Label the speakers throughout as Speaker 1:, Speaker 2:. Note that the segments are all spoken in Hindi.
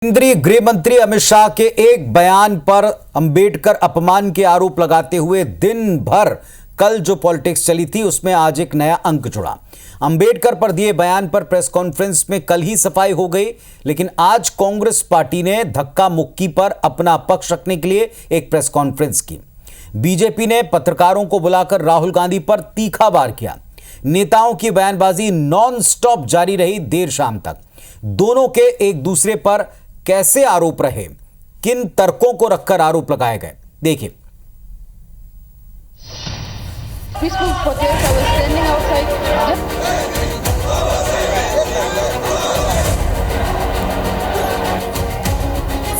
Speaker 1: केंद्रीय गृह मंत्री अमित शाह के एक बयान पर अंबेडकर अपमान के आरोप लगाते हुए दिन भर कल जो पॉलिटिक्स चली थी उसमें आज एक नया अंक जुड़ा। अंबेडकर पर दिए बयान पर प्रेस कॉन्फ्रेंस में कल ही सफाई हो गई, लेकिन आज कांग्रेस पार्टी ने धक्का मुक्की पर अपना पक्ष रखने के लिए एक प्रेस कॉन्फ्रेंस की। बीजेपी ने पत्रकारों को बुलाकर राहुल गांधी पर तीखा वार किया। नेताओं की बयानबाजी नॉन स्टॉप जारी रही देर शाम तक। दोनों के एक दूसरे पर कैसे आरोप रहे, किन तर्कों को रखकर आरोप लगाए गए, देखिए।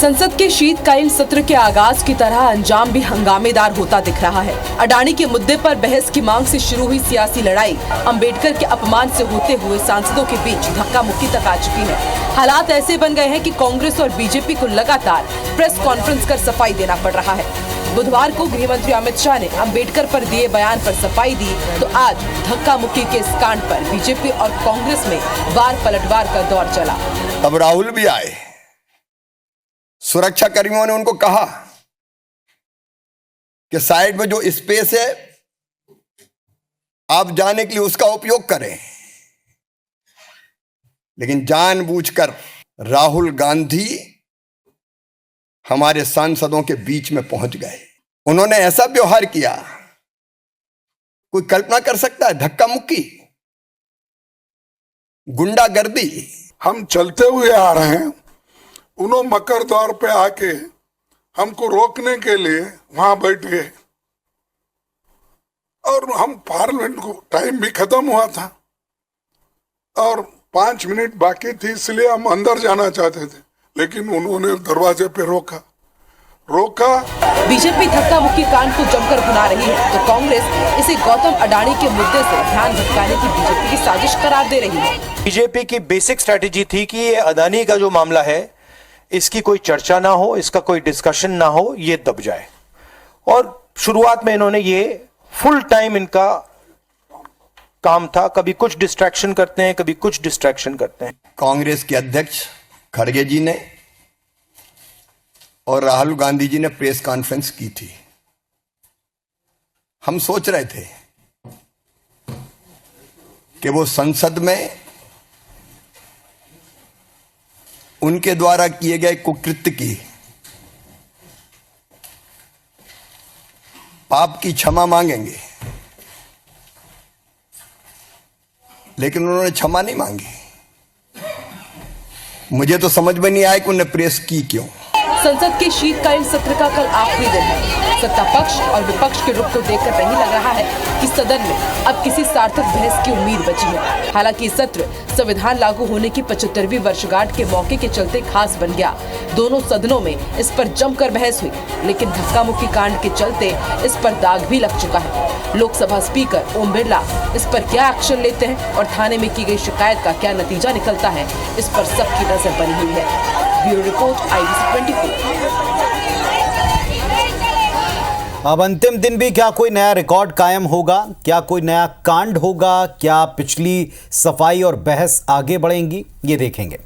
Speaker 2: संसद के शीतकालीन सत्र के आगाज की तरह अंजाम भी हंगामेदार होता दिख रहा है। अडानी के मुद्दे पर बहस की मांग से शुरू हुई सियासी लड़ाई अंबेडकर के अपमान से होते हुए सांसदों के बीच धक्का मुक्की तक आ चुकी है। हालात ऐसे बन गए हैं कि कांग्रेस और बीजेपी को लगातार प्रेस कॉन्फ्रेंस कर सफाई देना पड़ रहा है। बुधवार को गृह मंत्री अमित शाह ने अंबेडकर पर दिए बयान पर सफाई दी, तो आज धक्का मुक्की के इस कांड पर बीजेपी और कांग्रेस में वार पलटवार का दौर चला।
Speaker 3: तब राहुल भी आए। सुरक्षा कर्मियों ने उनको कहा कि साइड में जो स्पेस है आप जाने के लिए उसका उपयोग करें, लेकिन जानबूझकर राहुल गांधी हमारे सांसदों के बीच में पहुंच गए। उन्होंने ऐसा व्यवहार किया, कोई कल्पना कर सकता है? धक्का मुक्की, गुंडागर्दी।
Speaker 4: हम चलते हुए आ रहे हैं, उन्होंने मकर द्वार पे आके हमको रोकने के लिए वहां बैठ गए और हम पार्लियामेंट को टाइम भी खत्म हुआ था और 5 मिनट बाकी थी, इसलिए हम अंदर जाना चाहते थे, लेकिन उन्होंने दरवाजे पे रोका।
Speaker 2: बीजेपी धक्का मुक्की कांड को जमकर भुना रही है, तो कांग्रेस इसे गौतम अडानी के मुद्दे से ध्यान भटकाने की बीजेपी की साजिश करार दे रही है।
Speaker 5: बीजेपी की बेसिक स्ट्रेटेजी थी कि ये अडानी का जो मामला है इसकी कोई चर्चा ना हो, इसका कोई डिस्कशन ना हो, ये दब जाए। और शुरुआत में इन्होंने ये फुल टाइम इनका काम था, कभी कुछ डिस्ट्रैक्शन करते हैं, कभी कुछ डिस्ट्रैक्शन करते हैं।
Speaker 3: कांग्रेस के अध्यक्ष खड़गे जी ने और राहुल गांधी जी ने प्रेस कॉन्फ्रेंस की थी। हम सोच रहे थे कि वो संसद में उनके द्वारा किए गए कुकृत्य की, पाप की क्षमा मांगेंगे, लेकिन उन्होंने क्षमा नहीं मांगी। मुझे तो समझ में नहीं आया कि उन्होंने प्रेस की क्यों।
Speaker 2: संसद के शीतकालीन सत्र का कल आखिरी दिन है। सत्ता पक्ष और विपक्ष के रुख को देखकर नहीं लग रहा है कि सदन में अब किसी सार्थक बहस की उम्मीद बची है। हालांकि सत्र संविधान लागू होने की 75वीं वर्षगांठ के मौके के चलते खास बन गया। दोनों सदनों में इस पर जमकर बहस हुई, लेकिन धक्का मुक्की कांड के चलते इस पर दाग भी लग चुका है। लोकसभा स्पीकर ओम बिरला इस पर क्या एक्शन लेते हैं और थाने में की गई शिकायत का क्या नतीजा निकलता है, इस पर सबकी नजर बनी हुई है। Bureau report IBC 24।
Speaker 1: अब अंतिम दिन भी क्या कोई नया रिकॉर्ड कायम होगा, क्या कोई नया कांड होगा, क्या पिछली सफाई और बहस आगे बढ़ेंगी, ये देखेंगे।